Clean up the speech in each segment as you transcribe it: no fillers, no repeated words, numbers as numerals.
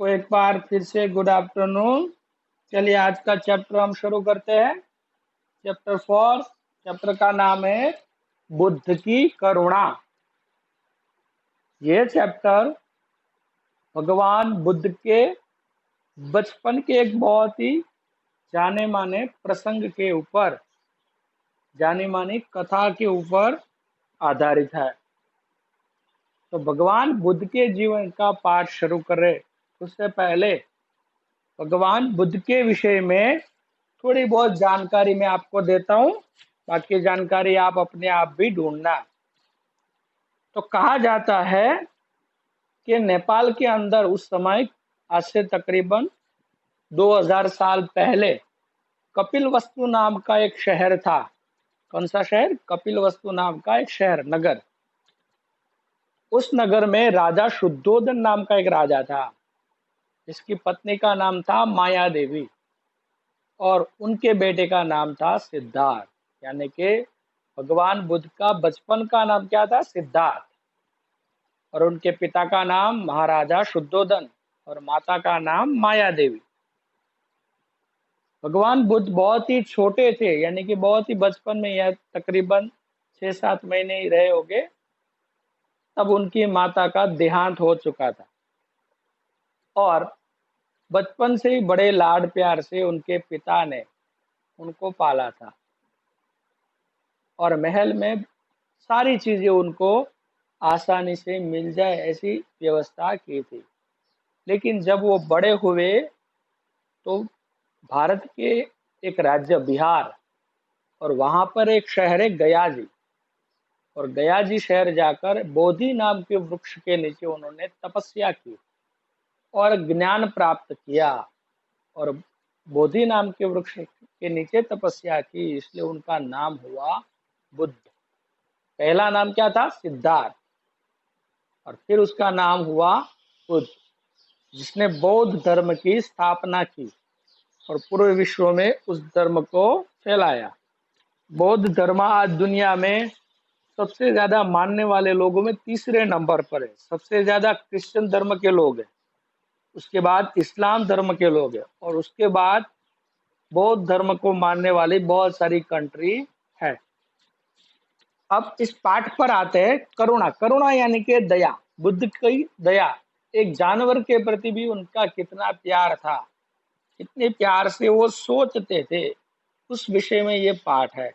को एक बार फिर से गुड आफ्टरनून। चलिए आज का चैप्टर हम शुरू करते हैं। चैप्टर 4। चैप्टर का नाम है बुद्ध की करुणा। ये चैप्टर भगवान बुद्ध के बचपन के एक बहुत ही जाने माने प्रसंग के ऊपर, जानी मानी कथा के ऊपर आधारित है। तो भगवान बुद्ध के जीवन का पाठ शुरू करें उससे पहले भगवान बुद्ध के विषय में थोड़ी बहुत जानकारी मैं आपको देता हूँ। बाकी जानकारी आप अपने आप भी ढूंढना। तो कहा जाता है कि नेपाल के अंदर उस समय आज से तकरीबन 2000 साल पहले कपिलवस्तु नाम का एक शहर था। कौन सा शहर? कपिलवस्तु नाम का एक शहर, नगर। उस नगर में राजा शुद्धोधन नाम का एक राजा था, जिसकी पत्नी का नाम था माया देवी और उनके बेटे का नाम था सिद्धार्थ। यानी कि भगवान बुद्ध का बचपन का नाम क्या था? सिद्धार्थ। और उनके पिता का नाम महाराजा शुद्धोधन और माता का नाम माया देवी। भगवान बुद्ध बहुत ही छोटे थे, यानी कि बहुत ही बचपन में, यह तकरीबन 6-7 महीने ही रहे होंगे, तब उनकी माता का देहांत हो चुका था। और बचपन से ही बड़े लाड प्यार से उनके पिता ने उनको पाला था और महल में सारी चीजें उनको आसानी से मिल जाए ऐसी व्यवस्था की थी। लेकिन जब वो बड़े हुए तो भारत के एक राज्य बिहार और वहां पर एक शहर है गया जी, और गया जी शहर जाकर बोधि नाम के वृक्ष के नीचे उन्होंने तपस्या की और ज्ञान प्राप्त किया। और बोधि नाम के वृक्ष के नीचे तपस्या की, इसलिए उनका नाम हुआ बुद्ध। पहला नाम क्या था? सिद्धार्थ। और फिर उसका नाम हुआ बुद्ध, जिसने बौद्ध धर्म की स्थापना की और पूरे विश्व में उस धर्म को फैलाया। बौद्ध धर्म आज दुनिया में सबसे ज्यादा मानने वाले लोगों में तीसरे नंबर पर है। सबसे ज्यादा क्रिश्चियन धर्म के लोग हैं, उसके बाद इस्लाम धर्म के लोग हैं, और उसके बाद बौद्ध धर्म को मानने वाली बहुत सारी कंट्री है। अब इस पाठ पर आते हैं करुणा। करुणा यानी कि दया। बुद्ध की दया, एक जानवर के प्रति भी उनका कितना प्यार था, कितने प्यार से वो सोचते थे, उस विषय में ये पाठ है।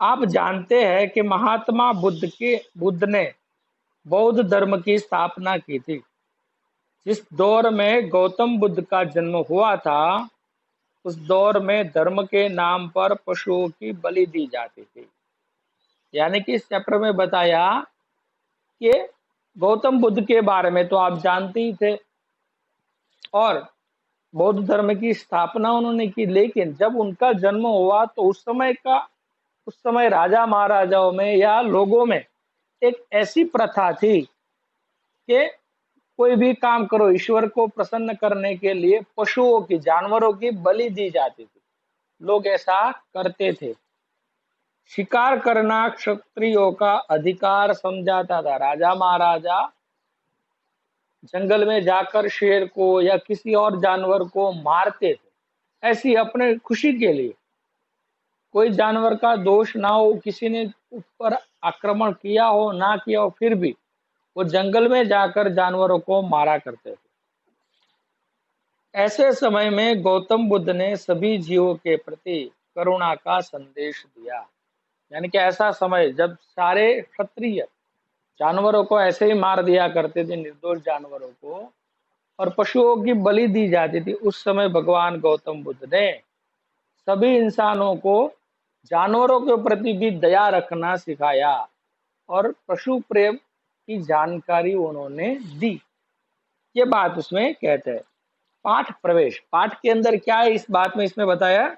आप जानते हैं कि महात्मा बुद्ध ने बौद्ध धर्म की स्थापना की थी। जिस दौर में गौतम बुद्ध का जन्म हुआ था, उस दौर में धर्म के नाम पर पशुओं की बलि दी जाती थी। यानी कि इस चैप्टर में बताया कि गौतम बुद्ध के बारे में तो आप जानते ही थे, और बौद्ध धर्म की स्थापना उन्होंने की। लेकिन जब उनका जन्म हुआ तो उस समय राजा महाराजाओं में या लोगों में एक ऐसी प्रथा थी कि कोई भी काम करो, ईश्वर को प्रसन्न करने के लिए पशुओं की, जानवरों की बलि दी जाती थी। लोग ऐसा करते थे। शिकार करना क्षत्रियों का अधिकार समझाता था। राजा महाराजा जंगल में जाकर शेर को या किसी और जानवर को मारते थे, ऐसी अपने खुशी के लिए। कोई जानवर का दोष ना हो, किसी ने ऊपर आक्रमण किया हो ना किया हो, फिर भी वो जंगल में जाकर जानवरों को मारा करते थे। ऐसे समय में गौतम बुद्ध ने सभी जीवों के प्रति करुणा का संदेश दिया। यानी कि ऐसा समय जब सारे क्षत्रिय जानवरों को ऐसे ही मार दिया करते थे, निर्दोष जानवरों को, और पशुओं की बलि दी जाती थी, उस समय भगवान गौतम बुद्ध ने सभी इंसानों को जानवरों के प्रति भी दया रखना सिखाया और पशु प्रेम की जानकारी उन्होंने दी। ये बात उसमें कहते हैं। पाठ प्रवेश। पाठ के अंदर क्या है इस बात में इसमें बताया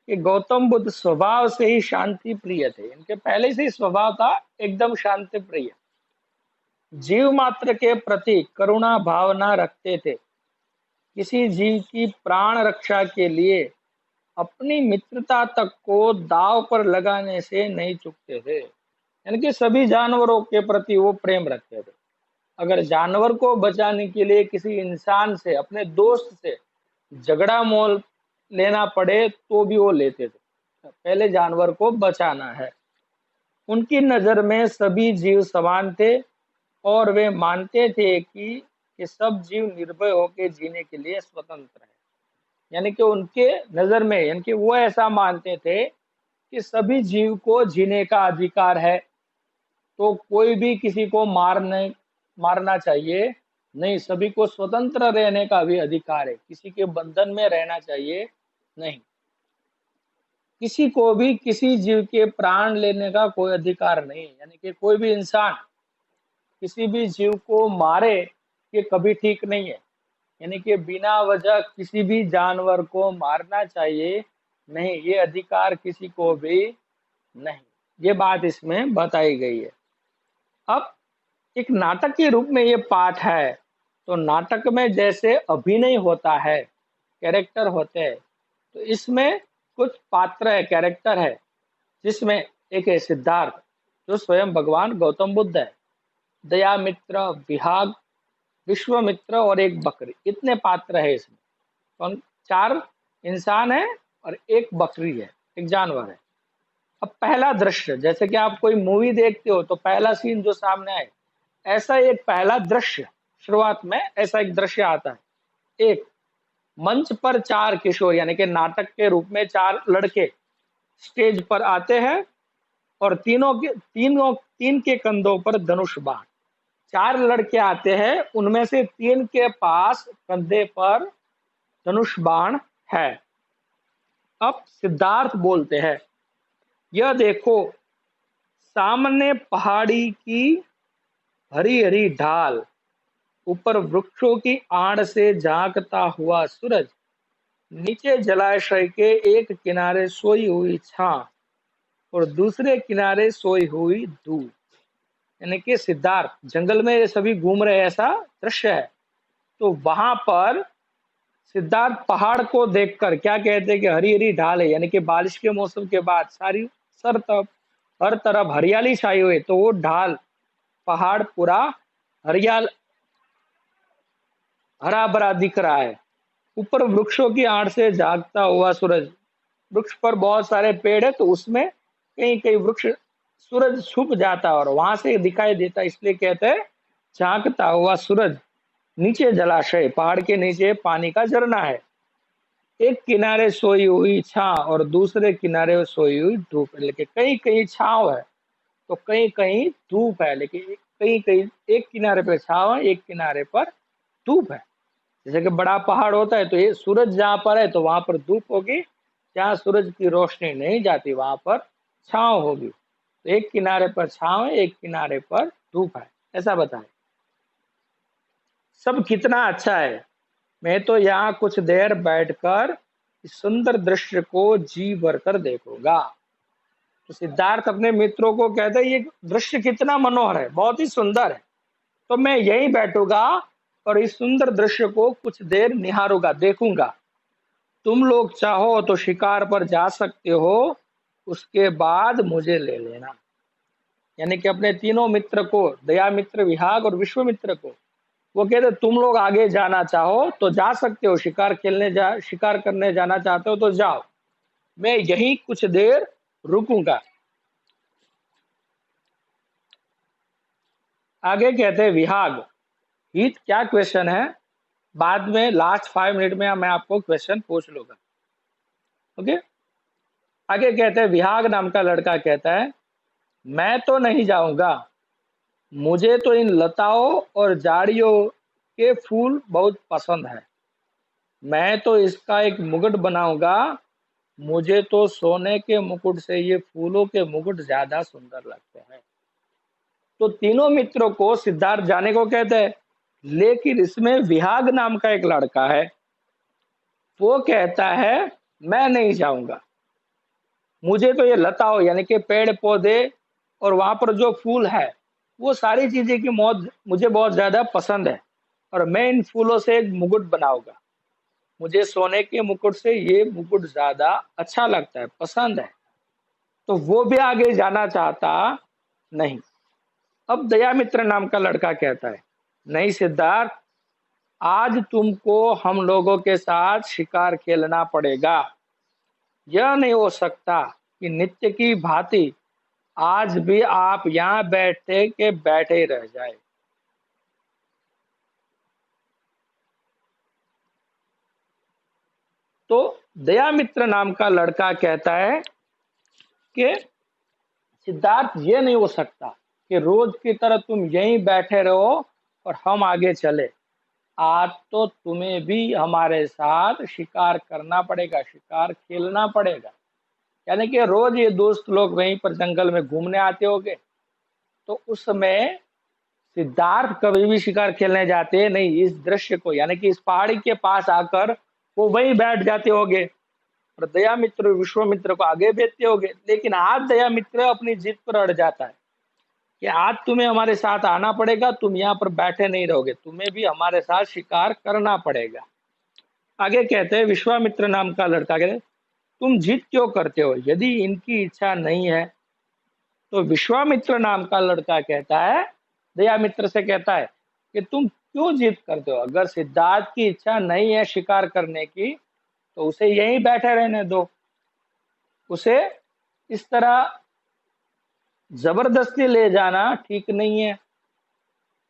कि गौतम बुद्ध स्वभाव से ही शांति प्रिय थे। इनके पहले से ही स्वभाव था एकदम शांति प्रिय। जीव मात्र के प्रति करुणा भावना रखते थे। किसी जीव की प्राण रक्षा के लिए अपनी मित्रता तक को दांव पर लगाने से नहीं चूकते थे। यानी कि सभी जानवरों के प्रति वो प्रेम रखते थे। अगर जानवर को बचाने के लिए किसी इंसान से, अपने दोस्त से झगड़ा मोल लेना पड़े तो भी वो लेते थे। पहले जानवर को बचाना है। उनकी नजर में सभी जीव समान थे और वे मानते थे कि सब जीव निर्भय होकर जीने के लिए स्वतंत्र है। यानी कि उनके नजर में, यानी कि वो ऐसा मानते थे कि सभी जीव को जीने का अधिकार है, तो कोई भी किसी को मारना चाहिए नहीं, सभी को स्वतंत्र रहने का भी अधिकार है, किसी के बंधन में रहना चाहिए नहीं। किसी को भी किसी जीव के प्राण लेने का कोई अधिकार नहीं है। यानी कि कोई भी इंसान किसी भी जीव को मारे, ये कभी ठीक नहीं है। यानी कि बिना वजह किसी भी जानवर को मारना चाहिए नहीं, ये अधिकार किसी को भी नहीं। ये बात इसमें बताई गई है। अब एक नाटक के रूप में ये पाठ है, तो नाटक में जैसे अभिनय होता है, कैरेक्टर होते हैं, तो इसमें कुछ पात्र है, कैरेक्टर है, जिसमें एक है सिद्धार्थ, जो स्वयं भगवान गौतम बुद्ध है, दया मित्र, विहाग, विश्वामित्र और एक बकरी, इतने पात्र है इसमें। तो हम 4 इंसान है और एक बकरी है, एक जानवर है। अब पहला दृश्य, जैसे कि आप कोई मूवी देखते हो तो पहला सीन जो सामने आए, ऐसा एक पहला दृश्य, शुरुआत में ऐसा एक दृश्य आता है। एक मंच पर 4 किशोर, यानी कि नाटक के रूप में 4 लड़के स्टेज पर आते हैं और तीन के कंधों पर धनुष बाण। 4 लड़के आते हैं, उनमें से 3 के पास कंधे पर धनुष बाण है। अब सिद्धार्थ बोलते हैं, यह देखो सामने पहाड़ी की हरी हरी ढाल, ऊपर वृक्षों की आड़ से झांकता हुआ सूरज, नीचे जलाशय के एक किनारे सोई हुई छां और दूसरे किनारे सोई हुई धूप। यानी कि सिद्धार्थ जंगल में ये सभी घूम रहे, ऐसा दृश्य है। तो वहां पर सिद्धार्थ पहाड़ को देखकर क्या कहते हैं कि हरी हरी ढाल है, यानी कि बारिश के मौसम के बाद सारी हर तरफ हरियाली छाई हुई, तो वो ढाल, पहाड़ पूरा हरियाल हरा भरा दिख रहा है। ऊपर वृक्षों की आड़ से झांकता हुआ सूरज, वृक्ष पर बहुत सारे पेड़ है, तो उसमें कहीं कहीं वृक्ष सूरज छुप जाता है और वहां से दिखाई देता, इसलिए कहते हैं झांकता हुआ सूरज। नीचे जलाशय, पहाड़ के नीचे पानी का झरना है। एक किनारे सोई हुई छां और दूसरे किनारे सोई हुई धूप, लेकिन कहीं कहीं छांव है तो कहीं कहीं धूप है, लेकिन कहीं कहीं एक किनारे पर छांव है, एक किनारे पर धूप है। जैसे कि बड़ा पहाड़ होता है तो ये सूरज जहां पर है तो वहां पर धूप होगी, जहां सूरज की रोशनी नहीं जाती वहां पर छांव होगी। तो एक किनारे पर छांव है, एक किनारे पर धूप है, ऐसा बताए। सब कितना अच्छा है, मैं तो यहाँ कुछ देर बैठकर इस सुंदर दृश्य को जी भरकर देखूंगा। तो सिद्धार्थ अपने मित्रों को कहते हैं, ये दृश्य कितना मनोहर है, बहुत ही सुंदर है, तो मैं यहीं बैठूंगा और इस सुंदर दृश्य को कुछ देर निहारूंगा, देखूंगा। तुम लोग चाहो तो शिकार पर जा सकते हो, उसके बाद मुझे ले लेना। यानी कि अपने तीनों मित्र को, दया मित्र, विहाग और विश्वामित्र को, वो कहते तुम लोग आगे जाना चाहो तो जा सकते हो, शिकार करने जाना चाहते हो तो जाओ, मैं यहीं कुछ देर रुकूंगा। आगे कहते हैं विहाग, हित क्या क्वेश्चन है, बाद में लास्ट 5 मिनट में मैं आपको क्वेश्चन पूछ लूंगा। ओके, आगे कहते हैं विहाग नाम का लड़का कहता है, मैं तो नहीं जाऊंगा, मुझे तो इन लताओं और झाड़ियों के फूल बहुत पसंद है, मैं तो इसका एक मुकुट बनाऊंगा, मुझे तो सोने के मुकुट से ये फूलों के मुकुट ज्यादा सुंदर लगते हैं। तो तीनों मित्रों को सिद्धार्थ जाने को कहते हैं, लेकिन इसमें विहाग नाम का एक लड़का है, वो कहता है मैं नहीं जाऊंगा, मुझे तो ये लताओं यानी कि पेड़ पौधे और वहां पर जो फूल है, वो सारी चीजें की मौत मुझे बहुत ज्यादा पसंद है, और मैं इन फूलों से एक मुकुट बनाऊंगा, मुझे सोने के मुकुट से ये मुकुट ज्यादा अच्छा लगता है, पसंद है। तो वो भी आगे जाना चाहता नहीं। अब दयामित्र नाम का लड़का कहता है, नहीं सिद्धार्थ, आज तुमको हम लोगों के साथ शिकार खेलना पड़ेगा। यह नहीं हो सकता कि नित्य की भांति आज भी आप यहाँ बैठे के बैठे ही रह जाए। तो दयामित्र नाम का लड़का कहता है कि सिद्धार्थ, ये नहीं हो सकता कि रोज की तरह तुम यहीं बैठे रहो और हम आगे चले। आज तो तुम्हें भी हमारे साथ शिकार करना पड़ेगा, शिकार खेलना पड़ेगा। यानी कि रोज ये दोस्त लोग वहीं पर जंगल में घूमने आते होंगे, तो उस समय सिद्धार्थ कभी भी शिकार खेलने जाते नहीं। इस दृश्य को, यानी कि इस पहाड़ी के पास आकर वो वहीं बैठ जाते होंगे और दयामित्र विश्वामित्र को आगे भेजते होंगे। लेकिन आज दयामित्र अपनी जिद पर अड़ जाता है कि आज तुम्हें हमारे साथ आना पड़ेगा, तुम यहाँ पर बैठे नहीं रहोगे, तुम्हें भी हमारे साथ शिकार करना पड़ेगा। आगे कहते हैं, विश्वामित्र नाम का लड़का कहते, तुम जिद क्यों करते हो? यदि इनकी इच्छा नहीं है। तो विश्वामित्र नाम का लड़का कहता है, दयामित्र से कहता है कि तुम क्यों जिद करते हो? अगर सिद्धार्थ की इच्छा नहीं है शिकार करने की, तो उसे यहीं बैठे रहने दो। उसे इस तरह जबरदस्ती ले जाना ठीक नहीं है।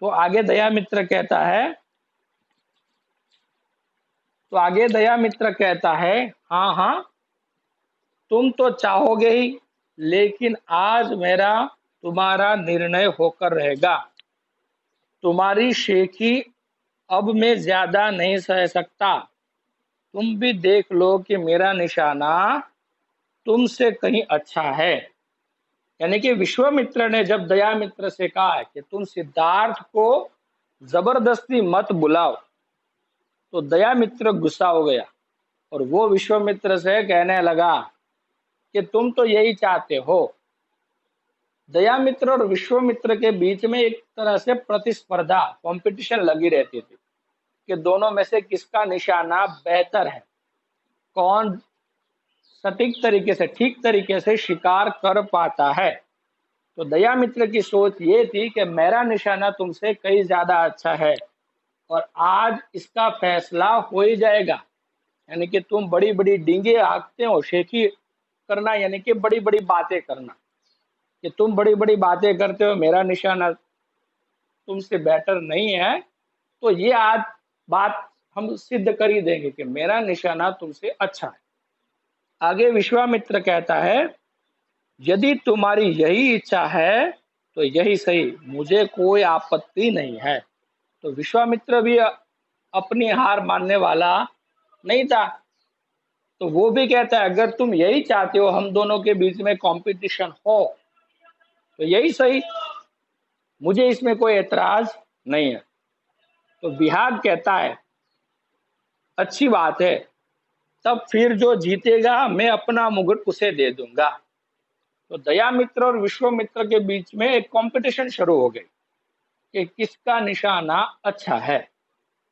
तो आगे दयामित्र कहता है, हाँ हाँ, तुम तो चाहोगे ही, लेकिन आज मेरा तुम्हारा निर्णय होकर रहेगा। तुम्हारी शेखी अब मैं ज्यादा नहीं सह सकता। तुम भी देख लो कि मेरा निशाना तुमसे कहीं अच्छा है। यानी कि विश्वामित्र ने जब दयामित्र से कहा है कि तुम सिद्धार्थ को जबरदस्ती मत बुलाओ, तो दयामित्र गुस्सा हो गया और वो विश्वामित्र से कहने लगा कि तुम तो यही चाहते हो। दयामित्र और विश्वामित्र के बीच में एक तरह से प्रतिस्पर्धा, कंपटीशन लगी रहती थी कि दोनों में से किसका निशाना बेहतर है, कौन सटीक तरीके से, ठीक तरीके से शिकार कर पाता है। तो दयामित्र की सोच ये थी कि मेरा निशाना तुमसे कहीं ज्यादा अच्छा है और आज इसका फैसला हो ही जाएगा। यानी कि तुम बड़ी बड़ी डींगे हाँकते हो, शेखी करना यानी कि बड़ी बड़ी बातें करना, कि तुम बड़ी बड़ी बातें करते हो, मेरा निशाना तुमसे बेटर नहीं है। तो ये आज बात हम सिद्ध कर ही देंगे कि मेरा निशाना तुमसे अच्छा है। आगे विश्वामित्र कहता है, यदि तुम्हारी यही इच्छा है तो यही सही, मुझे कोई आपत्ति नहीं है। तो विश्वामित्र भी अपनी हार मानने वाला नहीं था। तो वो भी कहता है, अगर तुम यही चाहते हो हम दोनों के बीच में कंपटीशन हो तो यही सही, मुझे इसमें कोई एतराज नहीं है। तो विहाग कहता है, अच्छी बात है, तब फिर जो जीतेगा मैं अपना मुकुट उसे दे दूंगा। तो दयामित्र और विश्वामित्र के बीच में एक कंपटीशन शुरू हो गई कि किसका निशाना अच्छा है।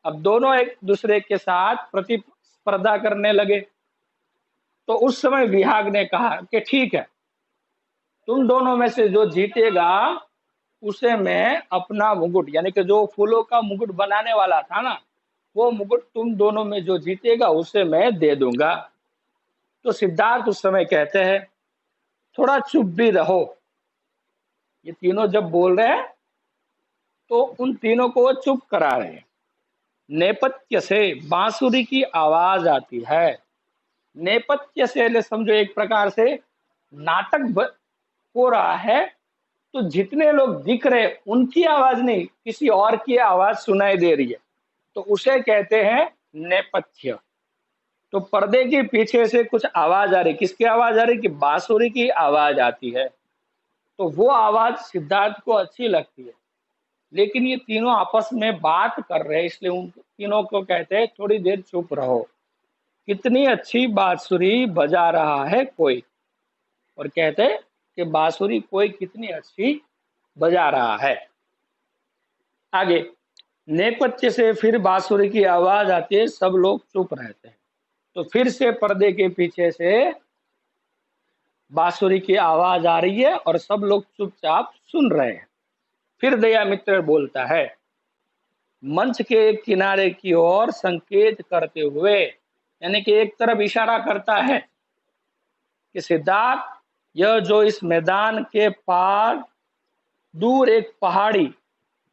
अब दोनों एक दूसरे के साथ प्रतिस्पर्धा करने लगे। तो उस समय विहाग ने कहा कि ठीक है, तुम दोनों में से जो जीतेगा उसे मैं अपना मुकुट, यानी कि जो फूलों का मुकुट बनाने वाला था ना, वो मुकुट तुम दोनों में जो जीतेगा उसे मैं दे दूंगा। तो सिद्धार्थ उस समय कहते हैं, थोड़ा चुप भी रहो। ये तीनों जब बोल रहे हैं तो उन तीनों को वो चुप करा रहे हैं। नेपथ्य से बांसुरी की आवाज आती है। नेपथ्य से समझो एक प्रकार से नाटक हो रहा है, तो जितने लोग दिख रहे उनकी आवाज नहीं, किसी और की आवाज सुनाई दे रही है, तो उसे कहते हैं नेपथ्य। तो पर्दे के पीछे से कुछ आवाज आ रही, किसकी आवाज आ रही? कि बांसुरी की आवाज आती है। तो वो आवाज सिद्धार्थ को अच्छी लगती है, लेकिन ये तीनों आपस में बात कर रहे हैं, इसलिए उन तीनों को कहते हैं थोड़ी देर चुप रहो। कितनी अच्छी बांसुरी बजा रहा है कोई, और कहते हैं कि बांसुरी कोई कितनी अच्छी बजा रहा है। आगे नेपथ्य से फिर बांसुरी की आवाज आती है, सब लोग चुप रहते हैं। तो फिर से पर्दे के पीछे से बांसुरी की आवाज आ रही है और सब लोग चुपचाप सुन रहे हैं। फिर दयामित्र बोलता है, मंच के एक किनारे की ओर संकेत करते हुए, यानी कि एक तरफ इशारा करता है कि सिद्धार्थ, यह जो इस मैदान के पार दूर एक पहाड़ी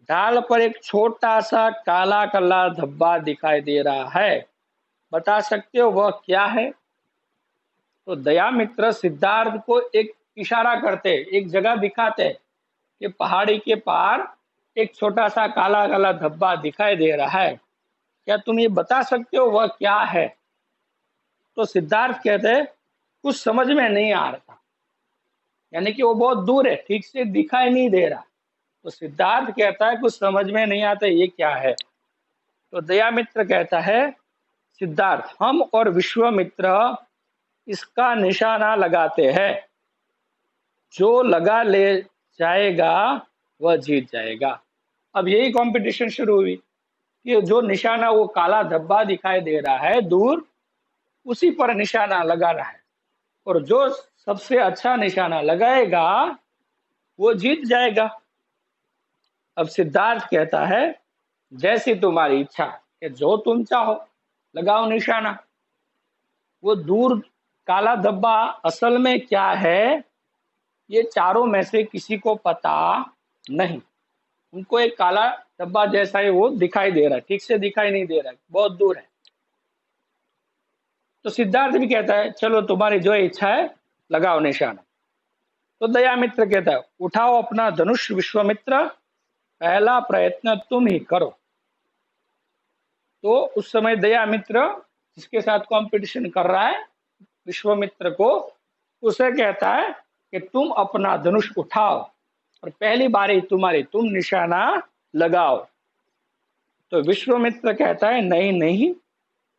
ढाल पर एक छोटा सा काला काला धब्बा दिखाई दे रहा है, बता सकते हो वह क्या है? तो दयामित्र सिद्धार्थ को एक इशारा करते, एक जगह दिखाते कि पहाड़ी के पार एक छोटा सा काला काला धब्बा दिखाई दे रहा है, क्या तुम ये बता सकते हो वह क्या है? तो सिद्धार्थ कहते हैं कुछ समझ में नहीं आ रहा, यानी कि वो बहुत दूर है, ठीक से दिखाई नहीं दे रहा। तो सिद्धार्थ कहता है कुछ समझ में नहीं आता, ये क्या है? तो दयामित्र कहता है, सिद्धार्थ, हम और विश्वामित्र इसका निशाना लगाते हैं, जो लगा ले जाएगा वह जीत जाएगा। अब यही कंपटीशन शुरू हुई कि जो निशाना, वो काला धब्बा दिखाई दे रहा है दूर, उसी पर निशाना लगाना है, और जो सबसे अच्छा निशाना लगाएगा वो जीत जाएगा। अब सिद्धार्थ कहता है, जैसी तुम्हारी इच्छा, कि जो तुम चाहो लगाओ निशाना। वो दूर काला धब्बा असल में क्या है, ये चारों में से किसी को पता नहीं। उनको एक काला धब्बा जैसा है वो दिखाई दे रहा है, ठीक से दिखाई नहीं दे रहा है, बहुत दूर है। तो सिद्धार्थ भी कहता है, चलो तुम्हारी जो इच्छा है लगाओ निशाना। तो दयामित्र कहता है, उठाओ अपना धनुष विश्वामित्र, पहला प्रयत्न तुम ही करो। तो उस समय दयामित्र जिसके साथ कंपटीशन कर रहा है विश्वामित्र को, उसे कहता है कि तुम अपना धनुष उठाओ और पहली बारी तुम्हारी, तुम निशाना लगाओ। तो विश्वामित्र कहता है, नहीं नहीं,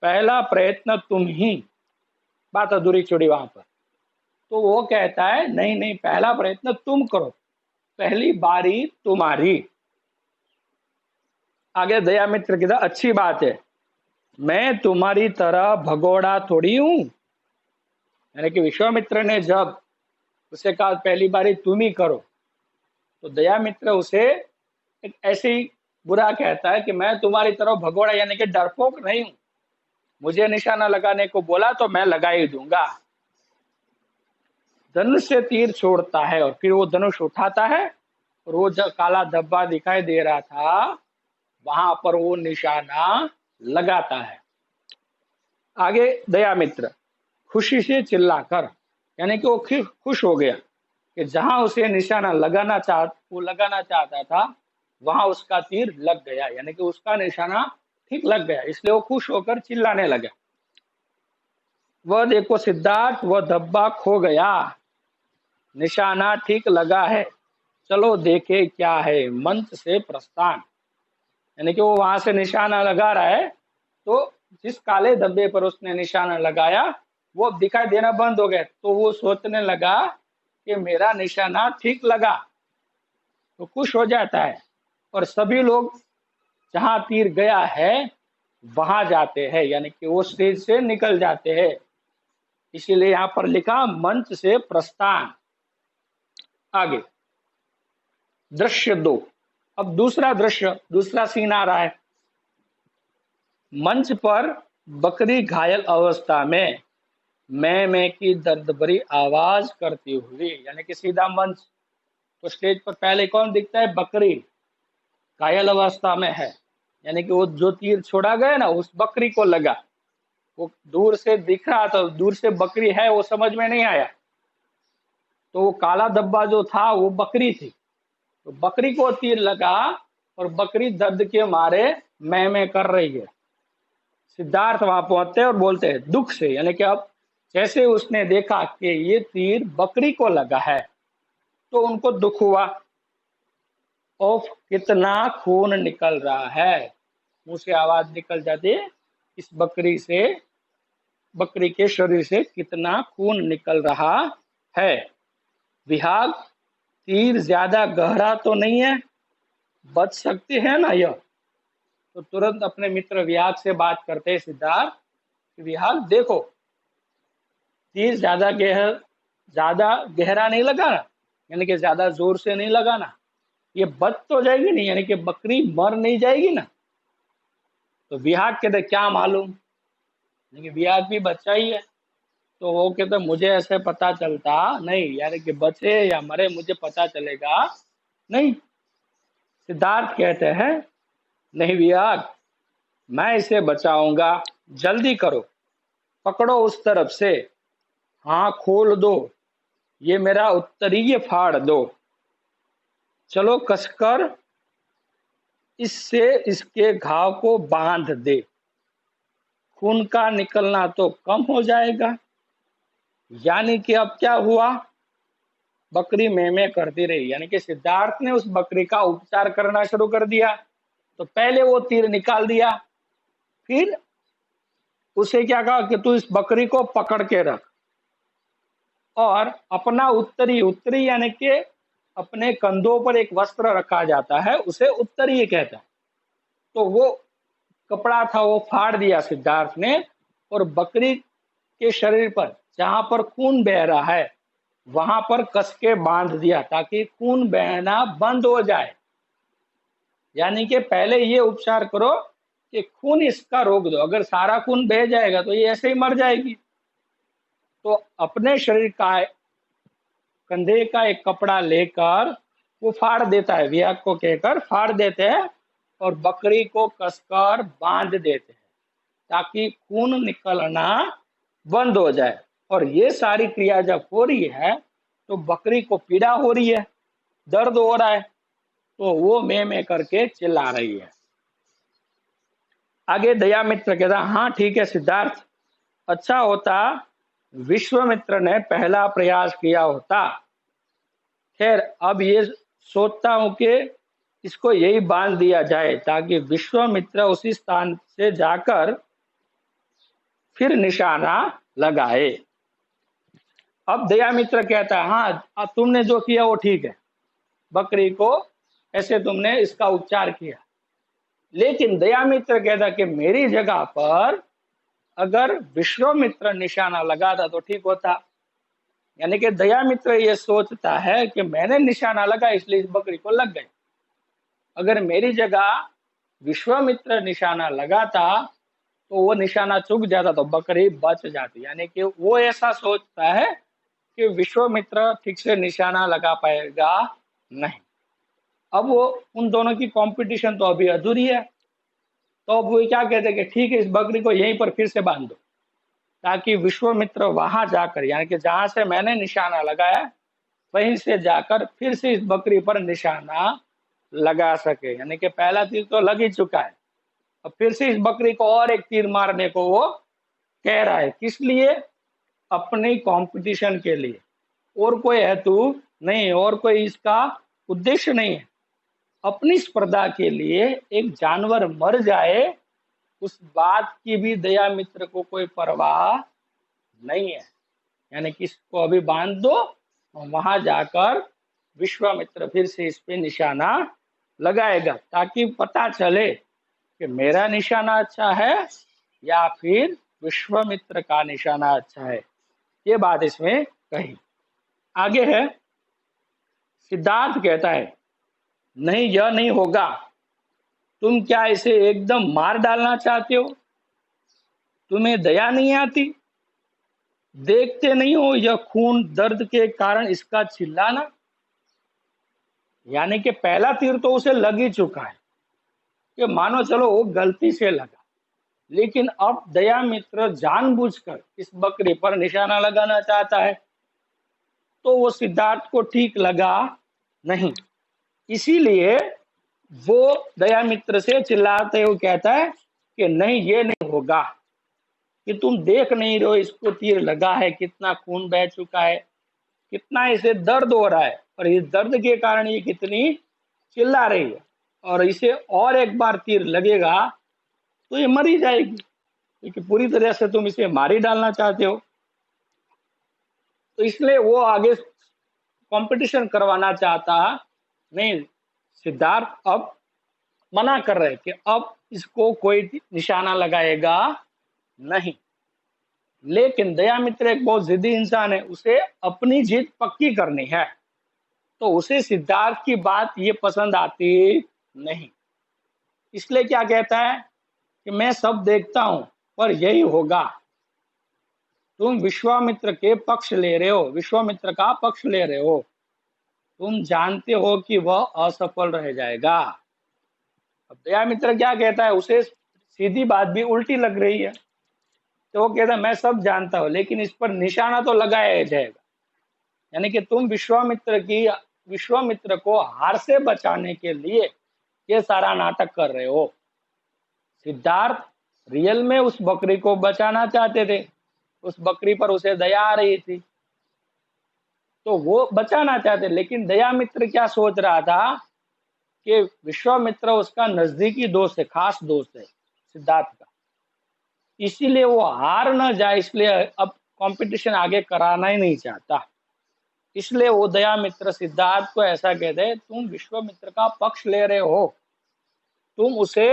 पहला प्रयत्न तुम ही। बात अधूरी छोड़ी वहां पर। तो वो कहता है, नहीं नहीं, पहला प्रयत्न तुम करो, पहली बारी तुम्हारी। आगे दयामित्र कहता, अच्छी बात है, मैं तुम्हारी तरह भगोड़ा थोड़ी हूं। यानी कि विश्वामित्र ने जब उसे कहा पहली बारी तुम ही करो, तो दयामित्र उसे एक ऐसे ही बुरा कहता है कि मैं तुम्हारी तरह भगोड़ा यानी कि डरपोक नहीं हूं, मुझे निशाना लगाने को बोला तो मैं लगा ही दूंगा। धनुष से तीर छोड़ता है और फिर वो धनुष उठाता है, और वो जब काला धब्बा दिखाई दे रहा था वहां पर वो निशाना लगाता है। आगे दयामित्र खुशी से चिल्लाकर, यानी कि वो खुश हो गया कि जहां उसे निशाना लगाना चाहता था वहां उसका तीर लग गया, यानी कि उसका निशाना ठीक लग गया, इसलिए वो खुश होकर चिल्लाने लगा। वह देखो सिद्धार्थ, वह धब्बा खो गया, निशाना ठीक लगा है, चलो देखे क्या है। मंच से प्रस्थान, यानी कि वो वहां से निशाना लगा रहा है, तो जिस काले धब्बे पर उसने निशाना लगाया वो अब दिखाई देना बंद हो गया। तो वो सोचने लगा कि मेरा निशाना ठीक लगा, तो खुश हो जाता है, और सभी लोग जहां तीर गया है वहां जाते हैं, यानी कि वो स्टेज से निकल जाते हैं। इसीलिए यहां पर लिखा मंच से प्रस्थान। आगे दृश्य 2। अब दूसरा दृश्य, दूसरा सीन आ रहा है। मंच पर बकरी घायल अवस्था में मैं की दर्द भरी आवाज करती हुई, यानी कि सीधा मंच। तो स्टेज पर पहले कौन दिखता है? बकरी घायल अवस्था में है, यानी कि वो जो तीर छोड़ा गया ना उस बकरी को लगा। वो दूर से दिख रहा था, दूर से बकरी है वो समझ में नहीं आया, तो वो काला धब्बा जो था वो बकरी थी, तो बकरी को तीर लगा और बकरी दर्द के मारे मैं कर रही है। सिद्धार्थ वहां पहुंचते और बोलते हैं दुख से, यानी कि अब जैसे उसने देखा कि ये तीर बकरी को लगा है तो उनको दुख हुआ। ओफ, कितना खून निकल रहा है, मुंह से आवाज निकल जाती है, इस बकरी से, बकरी के शरीर से कितना खून निकल रहा है। विहाग, तीर ज्यादा गहरा तो नहीं है, बच सकते हैं ना यह? तो तुरंत अपने मित्र विहाग से बात करते हैं सिद्धार्थ, विहाग देखो, तीर ज्यादा गहरा नहीं लगाना, यानी कि ज्यादा जोर से नहीं लगाना, ये बच तो जाएगी नहीं, यानी कि बकरी मर नहीं जाएगी ना, तो विहाग कहते क्या मालूम, लेकिन विहाग भी बच्चा ही है। तो वो कहते मुझे ऐसे पता चलता नहीं, यानी कि बचे या मरे मुझे पता चलेगा नहीं। सिद्धार्थ कहते हैं नहीं विहाग, मैं इसे बचाऊंगा, जल्दी करो, पकड़ो उस तरफ से, हाँ खोल दो, ये मेरा उत्तरीय फाड़ दो, चलो कसकर इससे इसके घाव को बांध दे, खून का निकलना तो कम हो जाएगा। यानी कि अब क्या हुआ, बकरी में करती रही, यानी कि सिद्धार्थ ने उस बकरी का उपचार करना शुरू कर दिया। तो पहले वो तीर निकाल दिया, फिर उसे क्या कहा कि तू इस बकरी को पकड़ के रख, और अपना उत्तरी, उत्तरी यानी कि अपने कंधों पर एक वस्त्र रखा जाता है, उसे उत्तरीय कहता है। तो वो कपड़ा था वो फाड़ दिया सिद्धार्थ ने, और बकरी के शरीर पर जहां पर खून बह रहा है वहां पर कस के बांध दिया, ताकि खून बहना बंद हो जाए। यानी कि पहले ये उपचार करो कि खून इसका रोक दो, अगर सारा खून बह जाएगा तो ये ऐसे ही मर जाएगी। तो अपने शरीर का कंधे का एक कपड़ा लेकर वो फाड़ देता है, विहाग को कहकर फाड़ देते हैं, और बकरी को कसकर बांध देते हैं ताकि खून निकलना बंद हो जाए। और ये सारी क्रिया जब हो रही है तो बकरी को पीड़ा हो रही है, दर्द हो रहा है, तो वो में करके चिल्ला रही है। आगे दयामित्र कहता हाँ ठीक है सिद्धार्थ, अच्छा होता विश्वामित्र ने पहला प्रयास किया होता। खैर अब ये सोचता हूं कि इसको यही बांध दिया जाए ताकि विश्वामित्र उसी स्थान से जाकर फिर निशाना लगाए। अब दयामित्र कहता है हाँ अब तुमने जो किया वो ठीक है, बकरी को ऐसे तुमने इसका उपचार किया, लेकिन दयामित्र कहता कि मेरी जगह पर अगर विश्वामित्र निशाना लगाता तो ठीक होता। यानी कि दयामित्र ये सोचता है कि मैंने निशाना लगा इसलिए इस बकरी को लग गई, अगर मेरी जगह विश्वामित्र निशाना लगाता तो वो निशाना चूक जाता तो बकरी बच जाती। यानी कि वो ऐसा सोचता है कि विश्वामित्र ठीक से निशाना लगा पाएगा नहीं। अब वो उन दोनों की कंपटीशन तो अभी अधूरी है, तो अब वो क्या कहते हैं कि ठीक है इस बकरी को यहीं पर फिर से बांध दो ताकि विश्वामित्र वहां जाकर, यानी कि जहां से मैंने निशाना लगाया वहीं से जाकर फिर से इस बकरी पर निशाना लगा सके। यानी कि पहला तीर तो लग ही चुका है, अब फिर से इस बकरी को और एक तीर मारने को वो कह रहा है। किस लिए, अपनी कंपटीशन के लिए, और कोई हेतु नहीं, और कोई इसका उद्देश्य नहीं है। अपनी स्पर्धा के लिए एक जानवर मर जाए उस बात की भी दया मित्र को कोई परवाह नहीं है। यानी कि इसको अभी बांध दो और वहां जाकर विश्वामित्र फिर से इस पे निशाना लगाएगा ताकि पता चले कि मेरा निशाना अच्छा है या फिर विश्वामित्र का निशाना अच्छा है। ये बात इसमें कही। आगे है सिद्धार्थ कहता है नहीं यह नहीं होगा, तुम क्या इसे एकदम मार डालना चाहते हो, तुम्हें दया नहीं आती, देखते नहीं हो यह खून दर्द के कारण इसका चिल्लाना। यानी कि पहला तीर तो उसे लग ही चुका है, कि मानो चलो वो गलती से लगा, लेकिन अब दया मित्र जानबूझकर इस बकरी पर निशाना लगाना चाहता है, तो वो सिद्धार्थ को ठीक लगा नहीं। इसीलिए वो दया मित्र से चिल्लाते हुए कहता है कि नहीं ये नहीं होगा, कि तुम देख नहीं रहे हो इसको तीर लगा है, कितना खून बह चुका है, कितना इसे दर्द हो रहा है, और इस दर्द के कारण ये कितनी चिल्ला रही है, और इसे और एक बार तीर लगेगा तो ये मर ही जाएगी, क्योंकि पूरी तरह से तुम इसे मार ही डालना चाहते हो। तो इसलिए वो आगे कंपटीशन करवाना चाहता नहीं। सिद्धार्थ अब मना कर रहे कि अब इसको कोई निशाना लगाएगा नहीं, लेकिन दयामित्र एक बहुत जिद्दी इंसान है, उसे अपनी जीत पक्की करनी है, तो उसे सिद्धार्थ की बात ये पसंद आती नहीं। इसलिए क्या कहता है कि मैं सब देखता हूं पर यही होगा। तुम विश्वामित्र के पक्ष ले रहे हो, विश्वामित्र का पक्ष ले रहे हो, तुम जानते हो कि वह असफल रह जाएगा। अब दयामित्र क्या कहता है, उसे सीधी बात भी उल्टी लग रही है। तो वो कहता है मैं सब जानता हूं लेकिन इस पर निशाना तो लगाया जाएगा। यानी कि तुम विश्वामित्र को हार से बचाने के लिए ये सारा नाटक कर रहे हो। सिद्धार्थ रियल में उस बकरी को बचाना चाहते थे, उस बकरी पर उसे दया आ रही थी तो वो बचाना चाहते, लेकिन दयामित्र क्या सोच रहा था कि विश्वामित्र उसका नजदीकी दोस्त है, खास दोस्त है सिद्धार्थ का, इसीलिए वो हार न जाए, इसलिए अब कंपटीशन आगे कराना ही नहीं चाहता। इसलिए वो दयामित्र सिद्धार्थ को ऐसा कहते हैं, तुम विश्वामित्र का पक्ष ले रहे हो, तुम उसे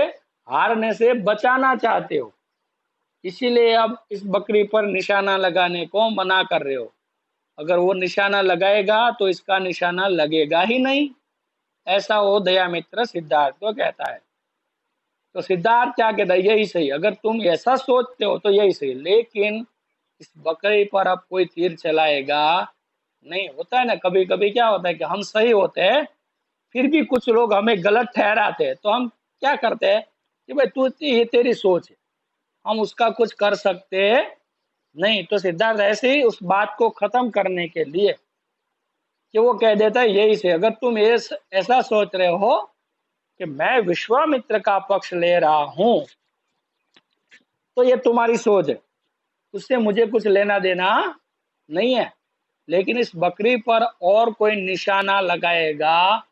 हारने से बचाना चाहते हो, इसीलिए अब इस बकरी पर निशाना लगाने को मना कर रहे हो। अगर वो निशाना लगाएगा तो इसका निशाना लगेगा ही नहीं, ऐसा वो दयामित्र सिद्धार्थ को कहता है। तो सिद्धार्थ क्या कहता है, यही सही, अगर तुम ऐसा सोचते हो तो यही सही, लेकिन इस बकरी पर अब कोई तीर चलाएगा नहीं। होता है ना, कभी कभी क्या होता है कि हम सही होते हैं फिर भी कुछ लोग हमें गलत ठहराते हैं, तो हम क्या करते हैं कि भाई तू, ये तेरी सोच है, हम उसका कुछ कर सकते नहीं। तो सिद्धार्थ ऐसे ही उस बात को खत्म करने के लिए कि वो कह देता है यही से, अगर तुम ऐसा सोच रहे हो कि मैं विश्वामित्र का पक्ष ले रहा हूं तो ये तुम्हारी सोच है, उससे मुझे कुछ लेना देना नहीं है, लेकिन इस बकरी पर और कोई निशाना लगाएगा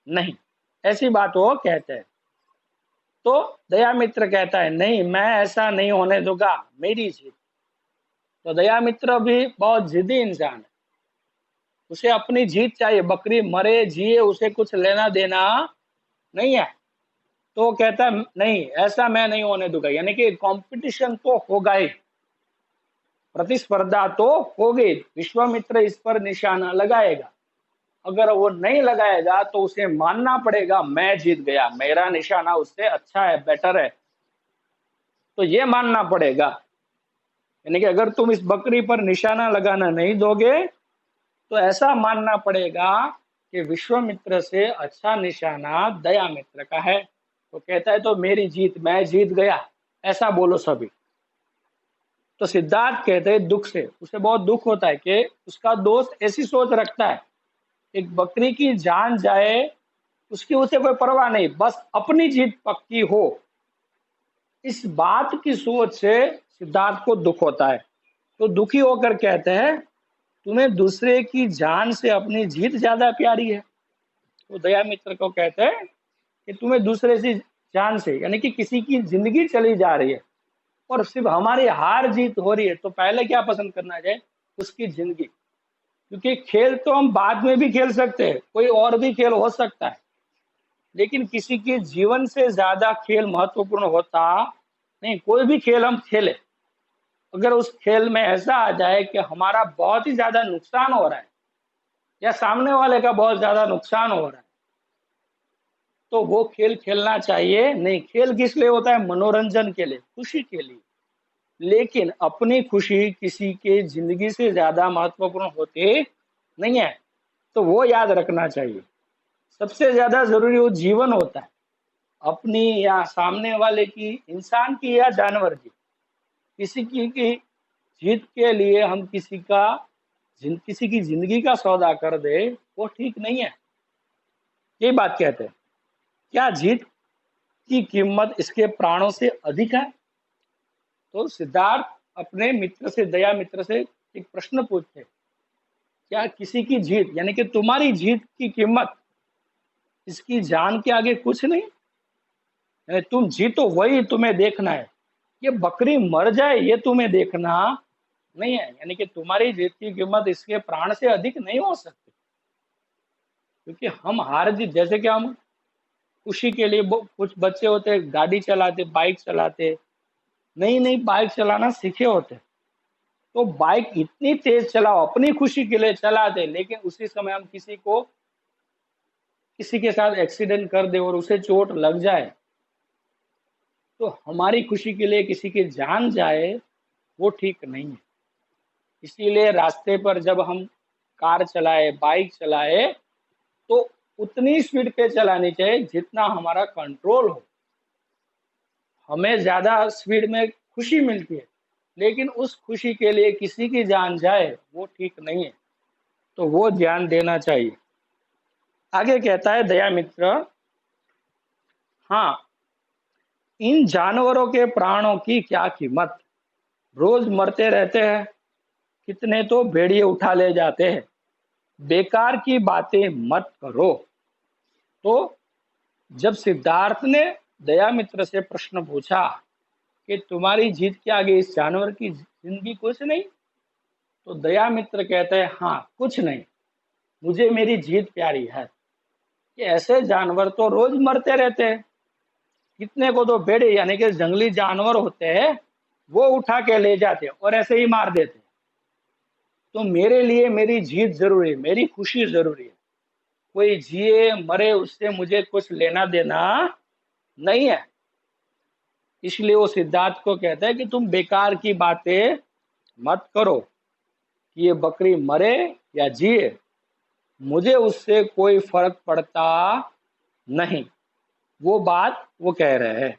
नहीं, ऐसी बात वो कहते हैं। तो दयामित्र कहता है नहीं, मैं ऐसा नहीं होने दूंगा, मेरी जीत। तो दयामित्र भी बहुत जिद्दी इंसान है, उसे अपनी जीत चाहिए, बकरी मरे जिए उसे कुछ लेना देना नहीं है। तो वो कहता है नहीं, ऐसा मैं नहीं होने दूंगा, यानी कि कंपटीशन तो होगा ही, प्रतिस्पर्धा तो होगी, विश्वामित्र इस पर निशाना लगाएगा, अगर वो नहीं लगाएगा तो उसे मानना पड़ेगा मैं जीत गया, मेरा निशाना उससे अच्छा है, बेटर है, तो ये मानना पड़ेगा। यानी कि अगर तुम इस बकरी पर निशाना लगाना नहीं दोगे तो ऐसा मानना पड़ेगा कि विश्वामित्र से अच्छा निशाना दयामित्र का है। तो कहता है तो मेरी जीत, मैं जीत गया, ऐसा बोलो सभी। तो सिद्धार्थ कहते हैं दुख से, उसे बहुत दुख होता है कि उसका दोस्त ऐसी सोच रखता है, एक बकरी की जान जाए उसकी उसे कोई परवाह नहीं, बस अपनी जीत पक्की हो, इस बात की सोच से सिद्धार्थ को दुख होता है। तो दुखी होकर कहते हैं तुम्हें दूसरे की जान से अपनी जीत ज्यादा प्यारी है। तो दयामित्र को कहते हैं कि तुम्हें दूसरे से जान से, यानी कि किसी की जिंदगी चली जा रही है और सिर्फ हमारी हार जीत हो रही है, तो पहले क्या पसंद करना चाहिए, उसकी जिंदगी, क्योंकि खेल तो हम बाद में भी खेल सकते हैं, कोई और भी खेल हो सकता है, लेकिन किसी के जीवन से ज्यादा खेल महत्वपूर्ण होता नहीं। कोई भी खेल हम खेले, अगर उस खेल में ऐसा आ जाए कि हमारा बहुत ही ज्यादा नुकसान हो रहा है या सामने वाले का बहुत ज्यादा नुकसान हो रहा है, तो वो खेल खेलना चाहिए नहीं। खेल किस लिए होता है, मनोरंजन के लिए, खुशी के लिए, लेकिन अपनी खुशी किसी के जिंदगी से ज्यादा महत्वपूर्ण होते नहीं है, तो वो याद रखना चाहिए। सबसे ज्यादा जरूरी वो जीवन होता है, अपनी या सामने वाले की, इंसान की या जानवर की, किसी की जीत के लिए हम किसी की जिंदगी का सौदा कर दे, वो ठीक नहीं है। ये बात कहते हैं, क्या जीत की कीमत इसके प्राणों से अधिक है? तो सिद्धार्थ अपने मित्र से, दया मित्र से एक प्रश्न पूछते, क्या किसी की जीत, यानी कि तुम्हारी जीत की कीमत इसकी जान के आगे कुछ नहीं? यानी तुम जीतो वही तुम्हें देखना है, ये बकरी मर जाए ये तुम्हें देखना नहीं है। यानी कि तुम्हारी जीत की कीमत इसके प्राण से अधिक नहीं हो सकती, क्योंकि हम हार जीत, जैसे कि हम खुशी के लिए, कुछ बच्चे होते हैं गाड़ी चलाते, बाइक चलाते, नई नई बाइक चलाना सीखे होते, तो बाइक इतनी तेज चलाओ, अपनी खुशी के लिए चलाते, लेकिन उसी समय हम किसी के साथ एक्सीडेंट कर दे और उसे चोट लग जाए, तो हमारी खुशी के लिए किसी की जान जाए वो ठीक नहीं है। इसीलिए रास्ते पर जब हम कार चलाए, बाइक चलाए, तो उतनी स्पीड पे चलानी चाहिए जितना हमारा कंट्रोल हो। हमें ज्यादा स्पीड में खुशी मिलती है, लेकिन उस खुशी के लिए किसी की जान जाए वो ठीक नहीं है, तो वो ध्यान देना चाहिए। आगे कहता है दया मित्र, हाँ, इन जानवरों के प्राणों की क्या कीमत, रोज मरते रहते हैं, कितने तो भेड़िए उठा ले जाते हैं, बेकार की बातें मत करो। तो जब सिद्धार्थ ने दया मित्र से प्रश्न पूछा कि तुम्हारी जीत के आगे इस जानवर की जिंदगी कुछ नहीं, तो दया मित्र कहते हैं हाँ कुछ नहीं, मुझे मेरी जीत प्यारी है। कि ऐसे जानवर तो रोज मरते रहते हैं, कितने को तो भेड़े यानी कि जंगली जानवर होते हैं वो उठा के ले जाते हैं और ऐसे ही मार देते हैं। तो मेरे लिए मेरी जीत जरूरी है, मेरी खुशी जरूरी है। कोई जिए मरे उससे मुझे कुछ लेना देना नहीं है। इसलिए वो सिद्धार्थ को कहता है कि तुम बेकार की बातें मत करो, कि ये बकरी मरे या जिए मुझे उससे कोई फर्क पड़ता नहीं। वो बात वो कह रहे हैं।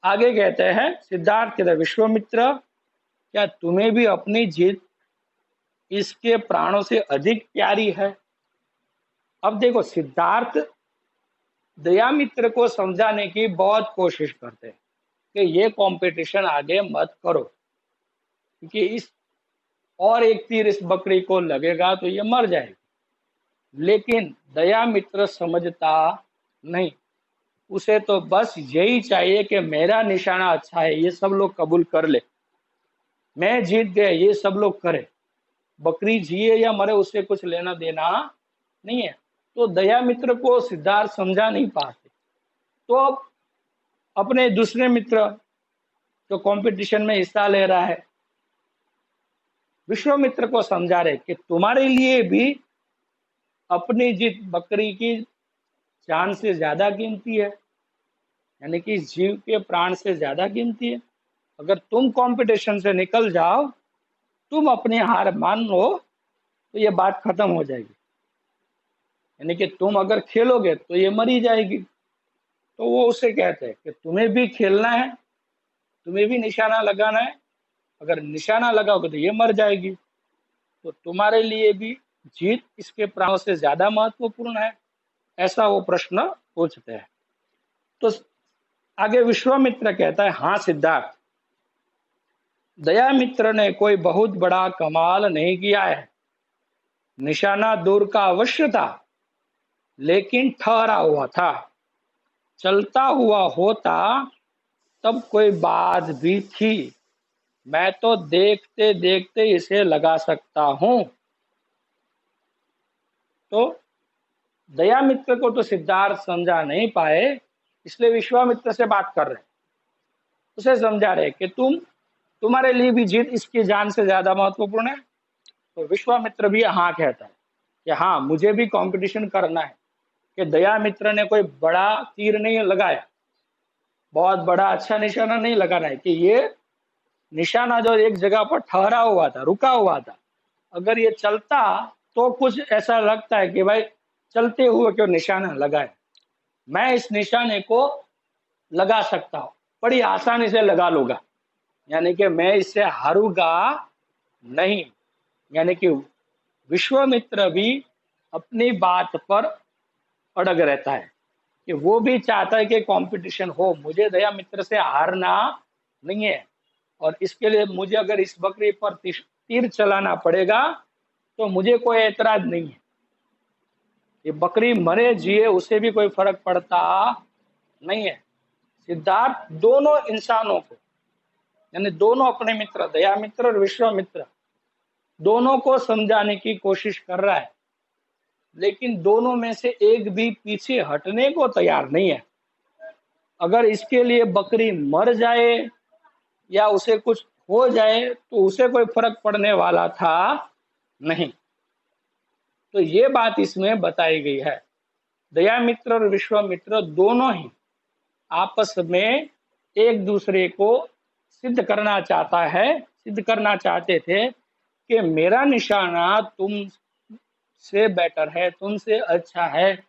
आगे कहते हैं सिद्धार्थ कहते हैं, विश्वामित्र, क्या तुम्हें भी अपनी जीत इसके प्राणों से अधिक प्यारी है? अब देखो, सिद्धार्थ दया मित्र को समझाने की बहुत कोशिश करते हैं कि ये कंपटीशन आगे मत करो, क्योंकि इस और एक तीर इस बकरी को लगेगा तो ये मर जाएगी। लेकिन दया मित्र समझता नहीं, उसे तो बस यही चाहिए कि मेरा निशाना अच्छा है, ये सब लोग कबूल कर ले, मैं जीत गए, ये सब लोग करे, बकरी जिए या मरे उससे कुछ लेना देना नहीं है। तो दया मित्र को सिद्धार्थ समझा नहीं पाते, तो अब अपने दूसरे मित्र जो कंपटीशन में हिस्सा ले रहा है विश्वामित्र को समझा रहे कि तुम्हारे लिए भी अपनी जीत बकरी की जान से ज्यादा कीमती है, यानी कि जीव के प्राण से ज्यादा कीमती है। अगर तुम कंपटीशन से निकल जाओ, तुम अपनी हार मान लो, तो ये बात खत्म हो जाएगी। यानी कि तुम अगर खेलोगे तो ये मरी जाएगी। तो वो उसे कहते हैं कि तुम्हें भी खेलना है, तुम्हें भी निशाना लगाना है, अगर निशाना लगाओगे तो ये मर जाएगी, तो तुम्हारे लिए भी जीत इसके प्राणों से ज्यादा महत्वपूर्ण है, ऐसा वो प्रश्न पूछते हैं। तो आगे विश्वामित्र कहता है, हाँ सिद्धार्थ, दया मित्र ने कोई बहुत बड़ा कमाल नहीं किया है, निशाना दूर का अवश्य था लेकिन ठहरा हुआ था, चलता हुआ होता तब कोई बात भी थी, मैं तो देखते देखते इसे लगा सकता हूं। तो दया मित्र को तो सिद्धार्थ समझा नहीं पाए, इसलिए विश्वामित्र से बात कर रहे हैं, उसे समझा रहे कि तुम्हारे लिए भी जीत इसकी जान से ज्यादा महत्वपूर्ण है। तो विश्वामित्र भी हाँ कहता है कि हाँ मुझे भी कंपटीशन करना है, कि दया मित्र ने कोई बड़ा तीर नहीं लगाया, बहुत बड़ा अच्छा निशाना नहीं लगाना है, कि ये निशाना जो एक जगह पर ठहरा हुआ था, रुका हुआ था, अगर ये चलता तो कुछ ऐसा लगता है कि भाई चलते हुए क्यों निशाना लगाए, मैं इस निशाने को लगा सकता हूँ, बड़ी आसानी से लगा लूंगा, यानी कि मैं इससे हारूंगा नहीं। यानी कि विश्वामित्र भी अपनी बात पर अड़ग रहता है, कि वो भी चाहता है कि कंपटीशन हो, मुझे दया मित्र से हारना नहीं है, और इसके लिए मुझे अगर इस बकरी पर तीर चलाना पड़ेगा तो मुझे कोई एतराज नहीं है, ये बकरी मरे जिए उसे भी कोई फर्क पड़ता नहीं है। सिद्धार्थ दोनों इंसानों को, यानी दोनों अपने मित्र दया मित्र और विश्वामित्र दोनों को समझाने की कोशिश कर रहा है, लेकिन दोनों में से एक भी पीछे हटने को तैयार नहीं है। अगर इसके लिए बकरी मर जाए या उसे कुछ हो जाए तो उसे कोई फर्क पड़ने वाला था नहीं। तो ये बात इसमें बताई गई है। दया मित्र और विश्वामित्र दोनों ही आपस में एक दूसरे को सिद्ध करना चाहते थे कि मेरा निशाना तुमसे बेटर है, तुमसे अच्छा है,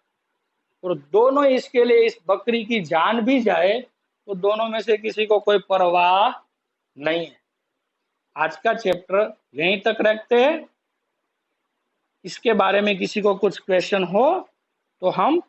और दोनों इसके लिए इस बकरी की जान भी जाए तो दोनों में से किसी को कोई परवाह नहीं है। आज का चैप्टर यहीं तक रखते हैं। इसके बारे में किसी को कुछ क्वेश्चन हो तो हम